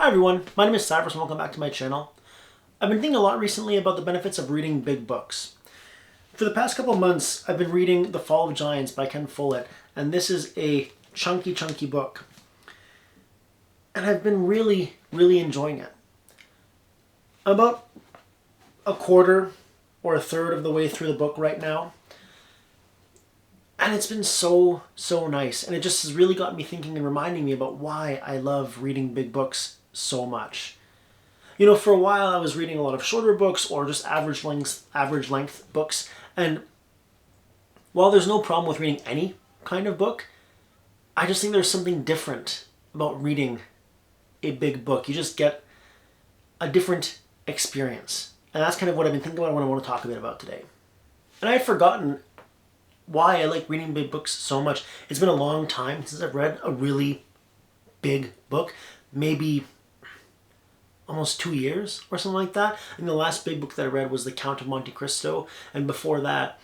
Hi everyone, my name is Cyrus and welcome back to my channel. I've been thinking a lot recently about the benefits of reading big books. For the past couple of months, I've been reading The Fall of Giants by Ken Follett, and this is a chunky book. And I've been really enjoying it. About a quarter or a third of the way through the book right now. And it's been so nice. And it just has really got me thinking and reminding me about why I love reading big books so much. You know, for a while I was reading a lot of shorter books or just average length books. And while there's no problem with reading any kind of book, I just think there's something different about reading a big book. You just get a different experience. And that's kind of what I've been thinking about and what I want to talk a bit about today. And I had forgotten why I like reading big books so much. It's been a long time since I've read a really big book. Maybe almost 2 years or something like that. And the last big book that I read was The Count of Monte Cristo. And before that,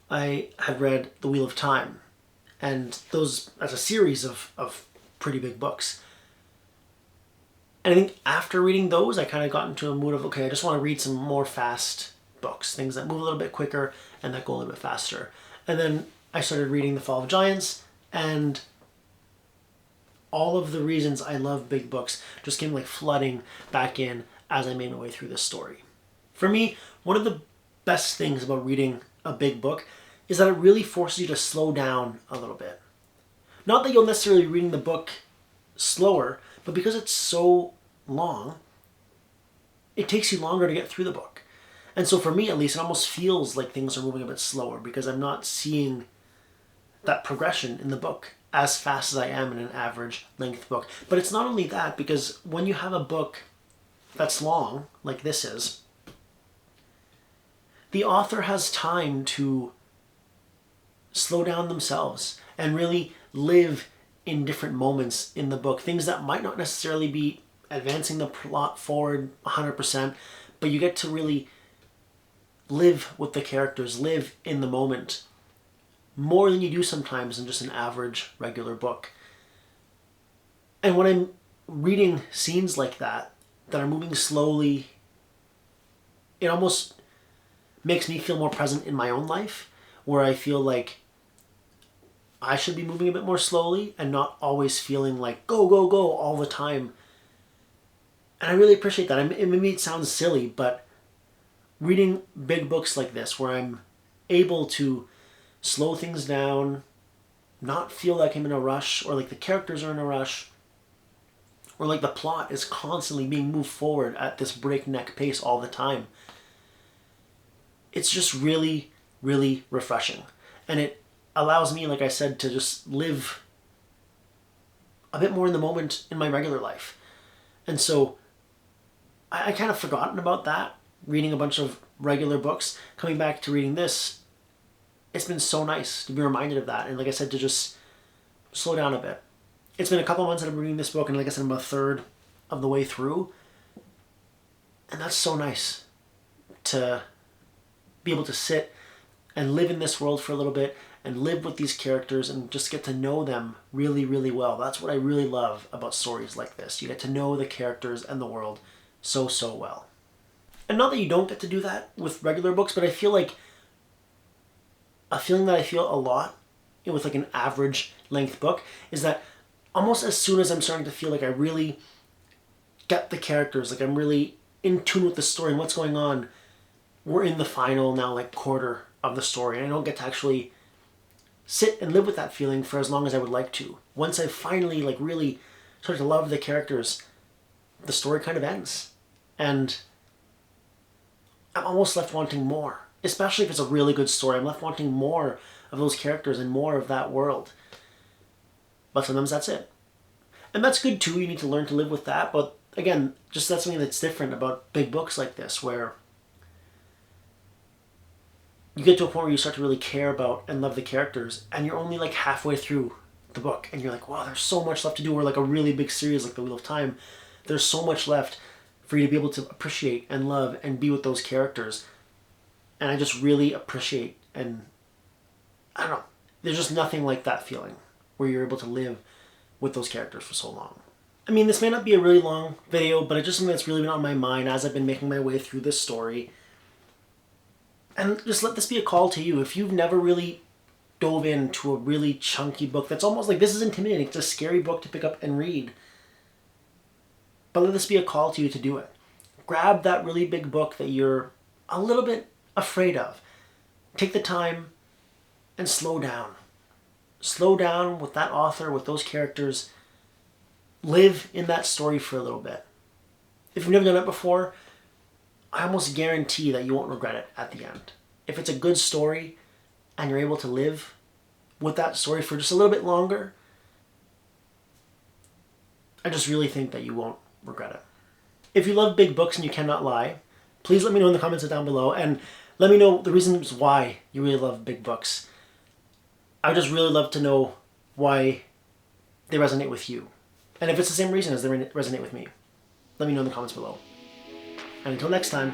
I had read The Wheel of Time. And those as a series of pretty big books. And I think after reading those, I kind of got into a mood of, okay, I just want to read some more fast books. Things that move a little bit quicker and that go a little bit faster. And then I started reading The Fall of Giants, and all of the reasons I love big books just came like flooding back in as I made my way through this story. For me, one of the best things about reading a big book is that it really forces you to slow down a little bit. Not that you'll necessarily be reading the book slower, but because it's so long, it takes you longer to get through the book. And so for me, at least, it almost feels like things are moving a bit slower because I'm not seeing that progression in the book as fast as I am in an average length book. But it's not only that, because when you have a book that's long, like this is, the author has time to slow down themselves and really live in different moments in the book. Things that might not necessarily be advancing the plot forward 100%, but you get to really live with the characters, live in the moment, more than you do sometimes in just an average, regular book. And when I'm reading scenes like that are moving slowly, it almost makes me feel more present in my own life, where I feel like I should be moving a bit more slowly and not always feeling like go all the time. And I really appreciate that. Maybe it sounds silly, but reading big books like this, where I'm able to slow things down, not feel like I'm in a rush, or like the characters are in a rush, or like the plot is constantly being moved forward at this breakneck pace all the time. It's just really refreshing. And it allows me, like I said, to just live a bit more in the moment in my regular life. And so I kind of forgotten about that, reading a bunch of regular books. Coming back to reading this, it's been so nice to be reminded of that. And like I said, to just slow down a bit. It's been a couple months that I'm reading this book, and like I said, I'm a third of the way through. And that's so nice to be able to sit and live in this world for a little bit and live with these characters and just get to know them really well. That's what I really love about stories like this. You get to know the characters and the world so well. And not that you don't get to do that with regular books, but I feel like a feeling that I feel a lot with like an average length book is that almost as soon as I'm starting to feel like I really get the characters, like I'm really in tune with the story and what's going on, we're in the final now like quarter of the story, and I don't get to actually sit and live with that feeling for as long as I would like to. Once I finally like really start to love the characters, the story kind of ends. And I'm almost left wanting more. Especially if it's a really good story, I'm left wanting more of those characters and more of that world. But sometimes that's it. And that's good too, you need to learn to live with that. But again, just that's something that's different about big books like this, where you get to a point where you start to really care about and love the characters, and you're only like halfway through the book, and you're like, wow, there's so much left to do. Or like a really big series like The Wheel of Time, there's so much left for you to be able to appreciate and love and be with those characters. And I just really appreciate, and I don't know, there's just nothing like that feeling where you're able to live with those characters for so long. I mean, this may not be a really long video, but it's just something that's really been on my mind as I've been making my way through this story. And just let this be a call to you. If you've never really dove into a really chunky book that's almost like, this is intimidating, it's a scary book to pick up and read, but let this be a call to you to do it. Grab that really big book that you're a little bit afraid of. Take the time and slow down. Slow down with that author, with those characters. Live in that story for a little bit. If you've never done it before, I almost guarantee that you won't regret it at the end. If it's a good story and you're able to live with that story for just a little bit longer, I just really think that you won't regret it. If you love big books and you cannot lie, please let me know in the comments down below, and let me know the reasons why you really love big books. I would just really love to know why they resonate with you. And if it's the same reason as they resonate with me, let me know in the comments below. And until next time,